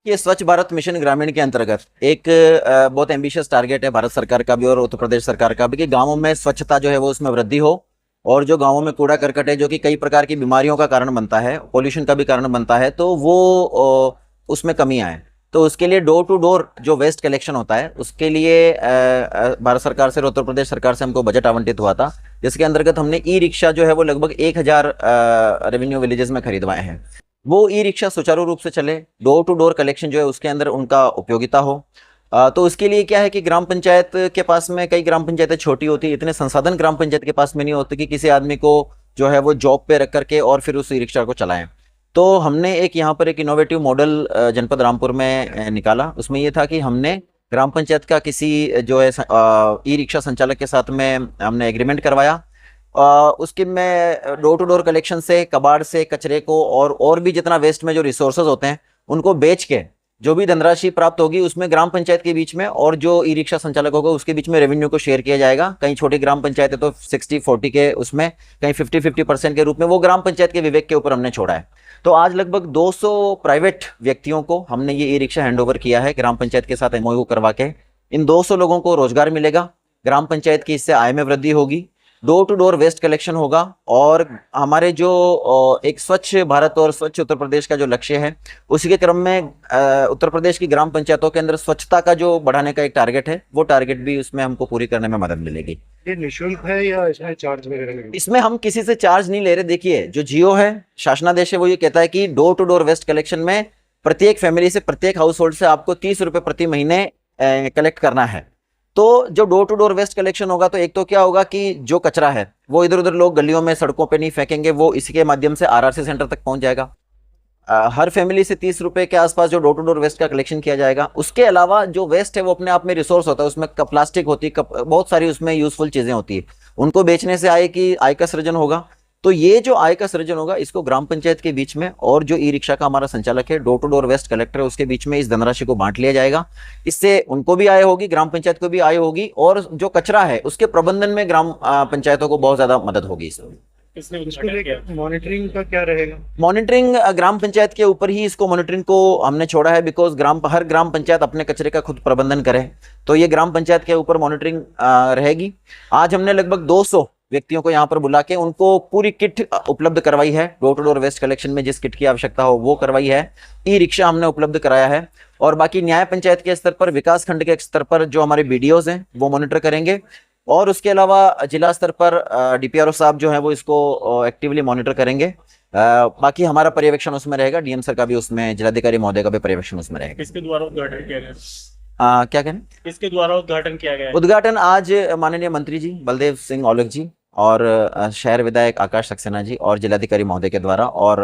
ये स्वच्छ भारत मिशन ग्रामीण के अंतर्गत एक बहुत एम्बिशियस टारगेट है भारत सरकार का भी और उत्तर प्रदेश सरकार का भी कि गांवों में स्वच्छता जो है वो उसमें वृद्धि हो। और जो गांवों में कूड़ा करकट है जो कि कई प्रकार की बीमारियों का कारण बनता है, पॉल्यूशन का भी कारण बनता है, तो वो उसमें कमी आए। तो उसके लिए डोर टू डोर जो वेस्ट कलेक्शन होता है उसके लिए भारत सरकार से और उत्तर प्रदेश सरकार से हमको बजट आवंटित हुआ था, जिसके अंतर्गत हमने ई रिक्शा जो है वो लगभग 1000 रेवेन्यू विलेजेस में खरीदवाए हैं। वो ई रिक्शा सुचारू रूप से चले, डोर टू डोर कलेक्शन जो है उसके अंदर उनका उपयोगिता हो। तो उसके लिए क्या है कि ग्राम पंचायत के पास में, कई ग्राम पंचायतें छोटी होती है, इतने संसाधन ग्राम पंचायत के पास में नहीं होते कि किसी आदमी को जो है वो जॉब पे रख करके और फिर उस ई रिक्शा को चलाएं। तो हमने एक यहाँ पर एक इनोवेटिव मॉडल जनपद रामपुर में निकाला। उसमें ये था कि हमने ग्राम पंचायत का किसी जो है ई रिक्शा संचालक के साथ में हमने एग्रीमेंट करवाया। उसके में डोर टू डोर कलेक्शन से, कबाड़ से कचरे को और भी जितना वेस्ट में जो रिसोर्सेज होते हैं उनको बेच के जो भी धनराशि प्राप्त होगी उसमें ग्राम पंचायत के बीच में और जो ई रिक्शा संचालक होगा उसके बीच में रेवेन्यू को शेयर किया जाएगा। कहीं छोटी ग्राम पंचायत है तो 60-40 के उसमें, कहीं 50-50% के रूप में, वो ग्राम पंचायत के विवेक के ऊपर हमने छोड़ा है। तो आज लगभग 200 प्राइवेट व्यक्तियों को हमने ये ई रिक्शा हैंड ओवर किया है ग्राम पंचायत के साथ एमओयू करवा के। इन 200 लोगों को रोजगार मिलेगा, ग्राम पंचायत की इससे आय में वृद्धि होगी, door to door waste collection होगा। और हमारे जो एक स्वच्छ भारत और स्वच्छ उत्तर प्रदेश का जो लक्ष्य है उसी के क्रम में उत्तर प्रदेश की ग्राम पंचायतों के अंदर स्वच्छता का जो बढ़ाने का एक टारगेट है, वो टारगेट भी उसमें हमको पूरी करने में मदद मिलेगी। ये निःशुल्क है या इसमें चार्ज वगैरह लगेगा? इसमें हम किसी से चार्ज नहीं ले रहे। देखिए, जो जियो है, शासनादेश है, वो ये कहता है कि door to door waste collection में प्रत्येक फैमिली से, प्रत्येक हाउस होल्ड से आपको 30 रुपए प्रति महीने कलेक्ट करना है। तो जो door to door waste collection होगा तो एक तो क्या होगा कि जो कचरा है वो इधर उधर लोग गलियों में, सड़कों पे नहीं फेंकेंगे, वो इसी के माध्यम से आरआरसी सेंटर तक पहुंच जाएगा। हर फैमिली से 30 रुपए के आसपास जो डोर टू डोर वेस्ट का कलेक्शन किया जाएगा। उसके अलावा जो वेस्ट है वो अपने आप में रिसोर्स होता है, उसमें प्लास्टिक होती है, बहुत सारी उसमें यूजफुल चीजें होती है, उनको बेचने से आय का सृजन होगा। तो ये जो आय का सृजन होगा इसको ग्राम पंचायत के बीच में और जो ई रिक्शा का हमारा संचालक है, door to door waste collector है, उसके बीच में इस धनराशि को बांट लिया जाएगा। इससे उनको भी आय होगी, ग्राम पंचायत को भी आय होगी, और जो कचरा है उसके प्रबंधन में ग्राम पंचायतों को बहुत ज्यादा मदद होगी इसमें। इसको लेकर मॉनिटरिंग का क्या रहेगा? मॉनिटरिंग ग्राम पंचायत के ऊपर ही इसको मॉनिटरिंग को हमने छोड़ा है, बिकॉज हर ग्राम पंचायत अपने कचरे का खुद प्रबंधन करे, तो ये ग्राम पंचायत के ऊपर मॉनिटरिंग रहेगी। आज हमने लगभग 200 व्यक्तियों को यहाँ पर बुला के उनको पूरी किट उपलब्ध करवाई है। Door to door waste collection में जिस किट की आवश्यकता हो वो करवाई है। ई रिक्शा हमने उपलब्ध कराया है। और बाकी न्याय पंचायत के स्तर पर, विकास खंड के स्तर पर जो हमारे बीडीओज हैं वो मॉनिटर करेंगे, और उसके अलावा जिला स्तर पर डीपीआरओ साहब जो है वो इसको एक्टिवली मॉनिटर करेंगे। बाकी हमारा पर्यवेक्षण उसमें रहेगा, डीएम सर का भी उसमें, जिलाधिकारी महोदय का भी पर्यवेक्षण उसमें रहेगा। किसके द्वारा उद्घाटन किया गया? क्या कहना? किसके द्वारा उद्घाटन किया गया? उद्घाटन आज माननीय मंत्री जी बलदेव सिंह औलख जी और शहर विधायक आकाश सक्सेना जी और जिलाधिकारी महोदय के द्वारा और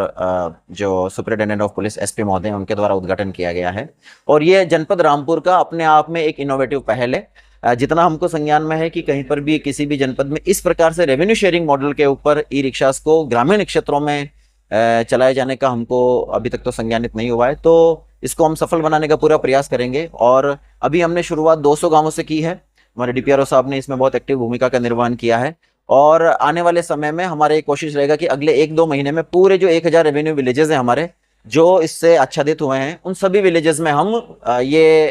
जो सुपरिटेंडेंट ऑफ पुलिस एसपी महोदय उनके द्वारा उद्घाटन किया गया है। और ये जनपद रामपुर का अपने आप में एक इनोवेटिव पहल है। जितना हमको संज्ञान में है कि कहीं पर भी किसी भी जनपद में इस प्रकार से रेवेन्यू शेयरिंग मॉडल के ऊपर ई रिक्शास को ग्रामीण क्षेत्रों में चलाए जाने का हमको अभी तक तो संज्ञानित नहीं हुआ है। तो इसको हम सफल बनाने का पूरा प्रयास करेंगे। और अभी हमने शुरुआत 200 गांवों से की है। हमारे डीपीआरओ साहब ने इसमें बहुत एक्टिव भूमिका का निर्वहन किया है, और आने वाले समय में हमारी कोशिश रहेगा कि अगले 1-2 महीने में पूरे जो 1000 रेवेन्यू विलेजेस हैं हमारे, जो इससे आच्छादित हुए हैं, उन सभी विलेजेस में हम ये